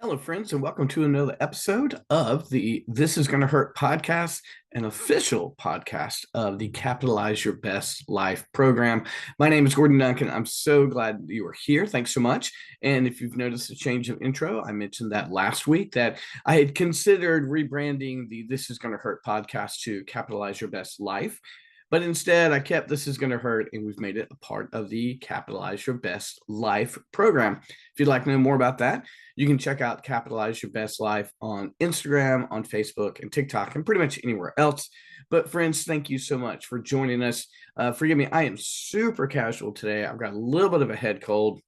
Hello, friends, and welcome to another episode of the This Is Gonna Hurt podcast, an official podcast of the Capitalize Your Best Life program. My name is Gordon Duncan. I'm so glad you are here. Thanks so much. And if you've noticed a change of intro, I mentioned that last week that I had considered rebranding the This Is Gonna Hurt podcast to Capitalize Your Best Life. But instead, I kept This Is Gonna Hurt, and we've made it a part of the Capitalize Your Best Life program. If you'd like to know more about that, you can check out Capitalize Your Best Life on Instagram, on Facebook, and TikTok, and pretty much anywhere else. But friends, thank you so much for joining us. Forgive me, I am super casual today. I've got a little bit of a head cold,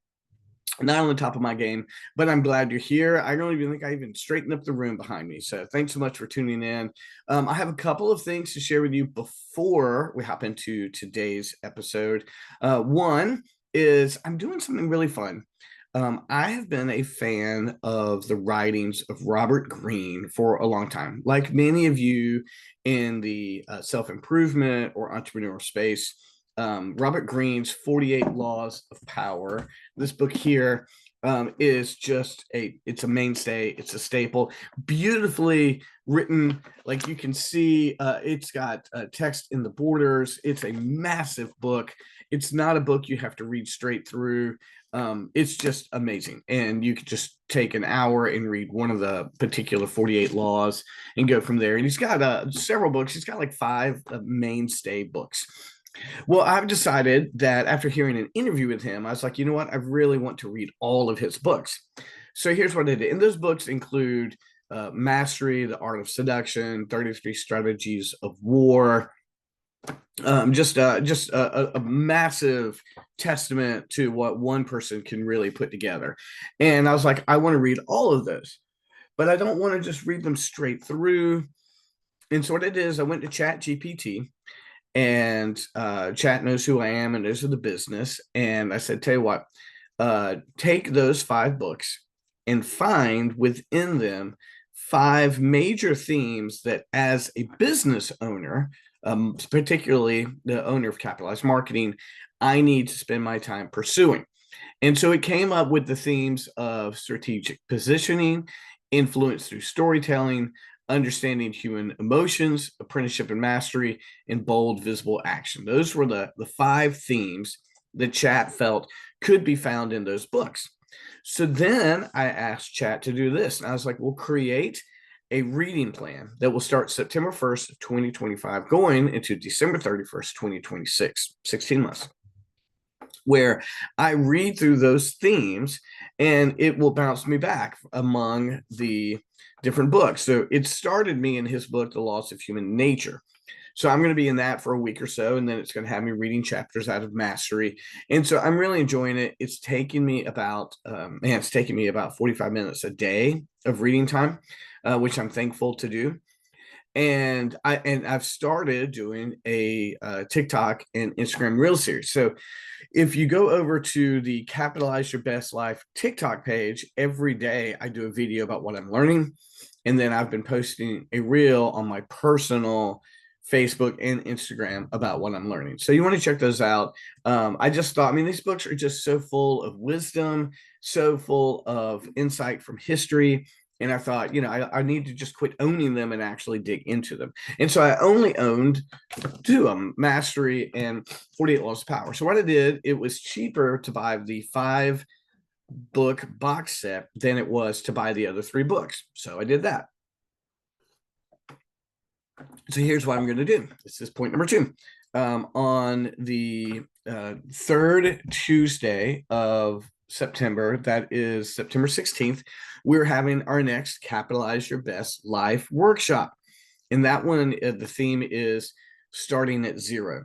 not on the top of my game, but I'm glad you're here. I don't even think I even straightened up the room behind me. So thanks so much for tuning in. I have a couple of things to share with you before we hop into today's episode. One is I'm doing something really fun. I have been a fan of the writings of Robert Greene for a long time. Like many of you in the self-improvement or entrepreneurial space, Robert Greene's 48 Laws of Power. This book here is just it's a mainstay. It's a staple, beautifully written. Like you can see, it's got text in the borders. It's a massive book. It's not a book you have to read straight through. It's just amazing. And you could just take an hour and read one of the particular 48 laws and go from there. And he's got several books. He's got like five mainstay books. Well, I've decided that after hearing an interview with him, I was like, you know what? I really want to read all of his books. So here's what I did. And those books include Mastery, The Art of Seduction, 33 Strategies of War, just a massive testament to what one person can really put together. And I was like, I want to read all of those, but I don't want to just read them straight through. And so what it is, I went to Chat GPT, and Chat knows who I am and knows of the business. And I said, tell you what, take those five books and find within them five major themes that, as a business owner, particularly the owner of Capitalized Marketing, I need to spend my time pursuing. And so it came up with the themes of strategic positioning, influence through storytelling, understanding human emotions, apprenticeship and mastery, and bold, visible action. Those were the five themes that Chat felt could be found in those books. So then I asked Chat to do this. And I was like, we'll create a reading plan that will start September 1st, 2025, going into December 31st, 2026, 16 months, where I read through those themes and it will bounce me back among the different books. So it started me in his book, The Laws of Human Nature. So I'm going to be in that for a week or so, and then it's going to have me reading chapters out of Mastery. And so I'm really enjoying it. It's taking me about 45 minutes a day of reading time, which I'm thankful to do. And I've started doing a TikTok and Instagram Reel series. So if you go over to the Capitalize Your Best Life TikTok page, every day I do a video about what I'm learning. And then I've been posting a reel on my personal Facebook and Instagram about what I'm learning. So you want to check those out. I just thought, I mean, these books are just so full of wisdom, so full of insight from history. And I thought, I need to just quit owning them and actually dig into them. And so I only owned two of them, Mastery and 48 Laws of Power. So what I did, it was cheaper to buy the 5-book box set than it was to buy the other 3 books. So I did that. So here's what I'm going to do. This is point number 2. On the third Tuesday of September, that is September 16th, we're having our next Capitalize Your Best Life workshop. And that one, the theme is starting at zero.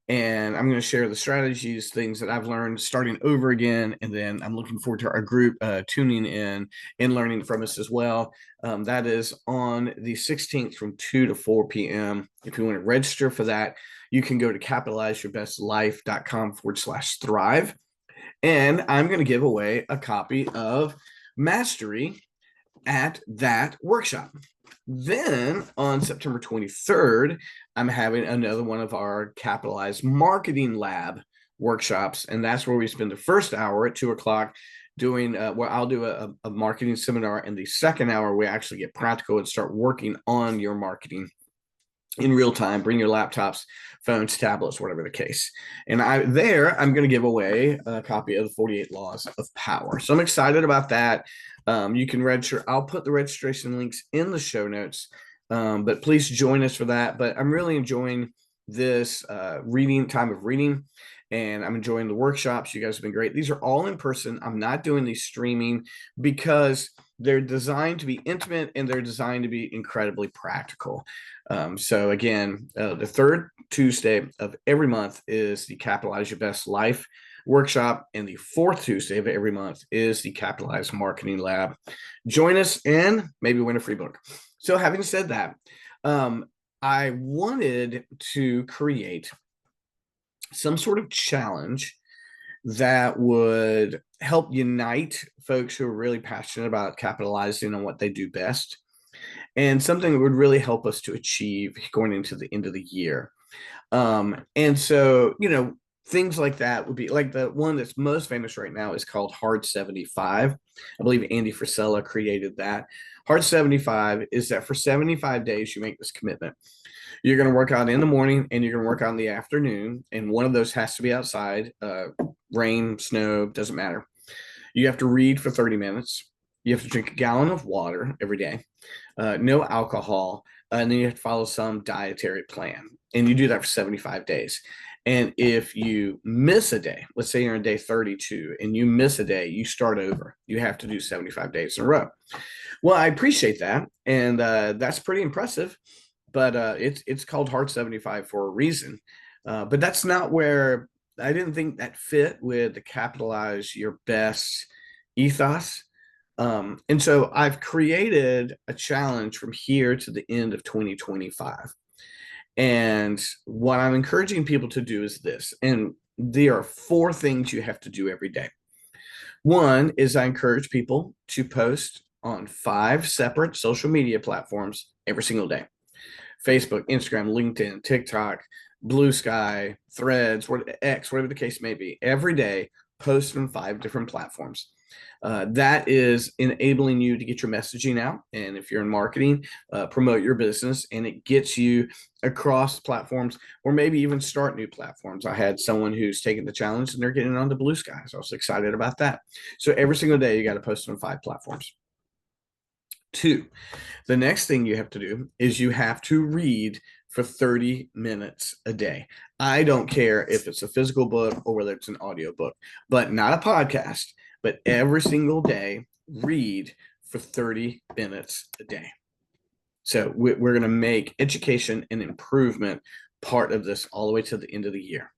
And I'm going to share the strategies, things that I've learned starting over again. And then I'm looking forward to our group tuning in and learning from us as well. That is on the 16th from 2 to 4 p.m. If you want to register for that, you can go to capitalizeyourbestlife.com/thrive. And I'm going to give away a copy of Mastery at that workshop. Then on September 23rd, I'm having another one of our Capitalized Marketing Lab workshops. And that's where we spend the first hour at 2 o'clock doing where I'll do a marketing seminar. In the second hour, we actually get practical and start working on your marketing in real time. Bring your laptops, phones, tablets, whatever the case. And I'm going to give away a copy of the 48 Laws of Power. So I'm excited about that. You can register. I'll put the registration links in the show notes. But please join us for that. But I'm really enjoying this reading time of reading, and I'm enjoying the workshops. You guys have been great. These are all in person. I'm not doing these streaming because they're designed to be intimate and they're designed to be incredibly practical. So again, the third Tuesday of every month is the Capitalize Your Best Life workshop, and the fourth Tuesday of every month is the Capitalize Marketing Lab. Join us and maybe win a free book. So having said that, I wanted to create some sort of challenge that would help unite folks who are really passionate about capitalizing on what they do best, and something that would really help us to achieve going into the end of the year. And so, things like that would be like the one that's most famous right now is called Hard 75. I believe Andy Frisella created that. Hard 75 is that for 75 days, you make this commitment. You're going to work out in the morning and you're going to work out in the afternoon. And one of those has to be outside, rain, snow, doesn't matter. You have to read for 30 minutes. You have to drink a gallon of water every day, no alcohol, and then you have to follow some dietary plan. And you do that for 75 days. And if you miss a day, let's say you're on day 32 and you miss a day, you start over. You have to do 75 days in a row. Well, I appreciate that. And that's pretty impressive. But it's called Hard 75 for a reason. But that's not where I didn't think that fit with the Capitalize Your Best ethos. And so I've created a challenge from here to the end of 2025. And what I'm encouraging people to do is this, and there are 4 things you have to do every day. One is I encourage people to post on 5 separate social media platforms every single day: Facebook, Instagram, LinkedIn, TikTok, Blue Sky, Threads, X, whatever the case may be. Every day, post on 5 different platforms. That is enabling you to get your messaging out. And if you're in marketing, promote your business, and it gets you across platforms, or maybe even start new platforms. I had someone who's taken the challenge and they're getting onto Blue Sky. So I was excited about that. So every single day, you got to post on 5 platforms. 2, the next thing you have to do is you have to read for 30 minutes a day. I don't care if it's a physical book or whether it's an audio book, but not a podcast, but every single day, read for 30 minutes a day. So we're going to make education and improvement part of this all the way to the end of the year.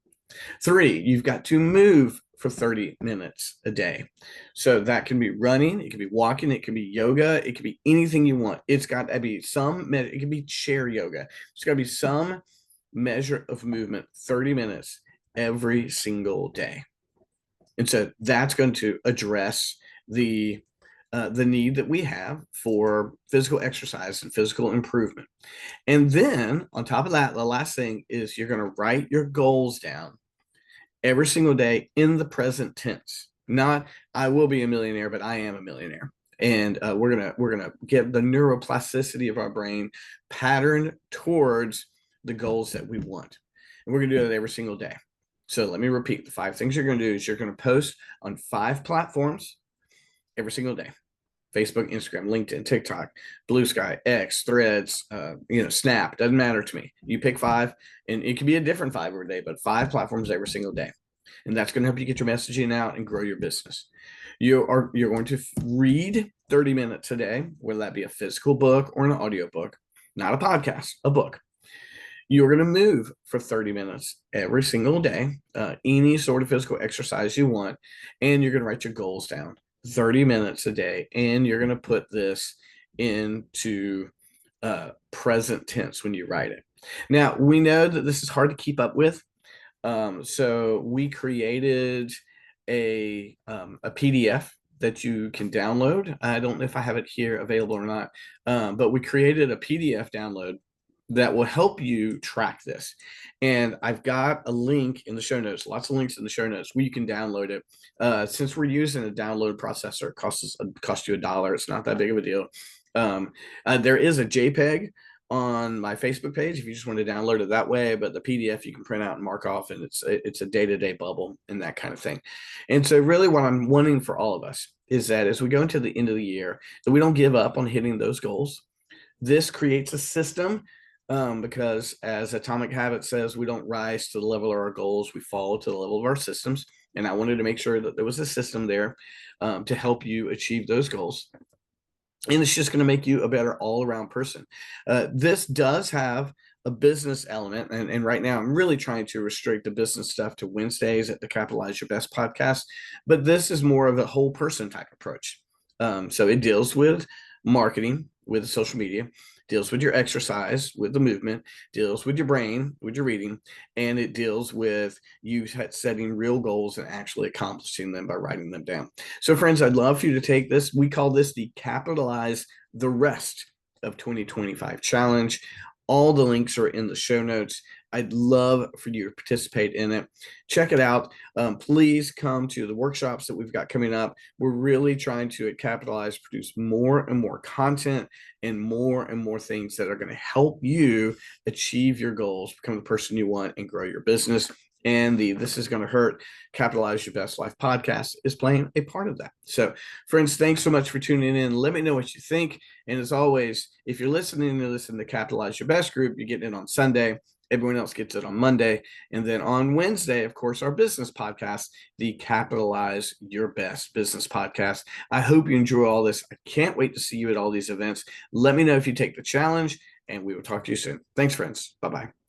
3, you've got to move for 30 minutes a day. So that can be running, it can be walking, it can be yoga, it can be anything you want. It's got to be it can be chair yoga. It's got to be some measure of movement, 30 minutes every single day. And so that's going to address the need that we have for physical exercise and physical improvement. And then on top of that, the last thing is you're going to write your goals down every single day in the present tense. Not I will be a millionaire, but I am a millionaire. And we're gonna get the neuroplasticity of our brain patterned towards the goals that we want, and we're gonna do that every single day. So let me repeat: the 5 things you're gonna do is you're gonna post on 5 platforms every single day: Facebook, Instagram, LinkedIn, TikTok, Blue Sky, X, Threads, Snap. Doesn't matter to me. You pick 5, and it can be a different 5 every day, but 5 platforms every single day. And that's going to help you get your messaging out and grow your business. You're going to read 30 minutes a day, whether that be a physical book or an audio book, not a podcast, a book. You're going to move for 30 minutes every single day, any sort of physical exercise you want, and you're going to write your goals down 30 minutes a day, and you're going to put this into present tense when you write it. Now, we know that this is hard to keep up with. So we created a PDF that you can download. I don't know if I have it here available or not, but we created a PDF download that will help you track this. And I've got a link in the show notes, lots of links in the show notes where you can download it. Since we're using a download processor, it costs you $1. It's not that big of a deal. There is a JPEG on my Facebook page if you just want to download it that way, but the PDF you can print out and mark off, and it's a day-to-day bubble and that kind of thing. And so really what I'm wanting for all of us is that as we go into the end of the year, that we don't give up on hitting those goals. This creates a system, because as Atomic Habits says, we don't rise to the level of our goals, we fall to the level of our systems. And I wanted to make sure that there was a system there to help you achieve those goals. And it's just going to make you a better all-around person. This does have a business element, and right now I'm really trying to restrict the business stuff to Wednesdays at the Capitalize Your Best podcast, but this is more of a whole person type approach. So it deals with marketing, with social media, deals with your exercise, with the movement, deals with your brain, with your reading, and it deals with you setting real goals and actually accomplishing them by writing them down. So friends, I'd love for you to take this. We call this the Capitalize the Rest of 2025 Challenge. All the links are in the show notes. I'd love for you to participate in it. Check it out. Please come to the workshops that we've got coming up. We're really trying to, at Capitalize, produce more and more content and more things that are going to help you achieve your goals, become the person you want, and grow your business. And the This Is Going to Hurt, Capitalize Your Best Life podcast is playing a part of that. So, friends, thanks so much for tuning in. Let me know what you think. And as always, if you're listening to Capitalize Your Best group, you're getting it on Sunday. Everyone else gets it on Monday. And then on Wednesday, of course, our business podcast, the Capitalize Your Best business podcast. I hope you enjoy all this. I can't wait to see you at all these events. Let me know if you take the challenge, and we will talk to you soon. Thanks, friends. Bye-bye.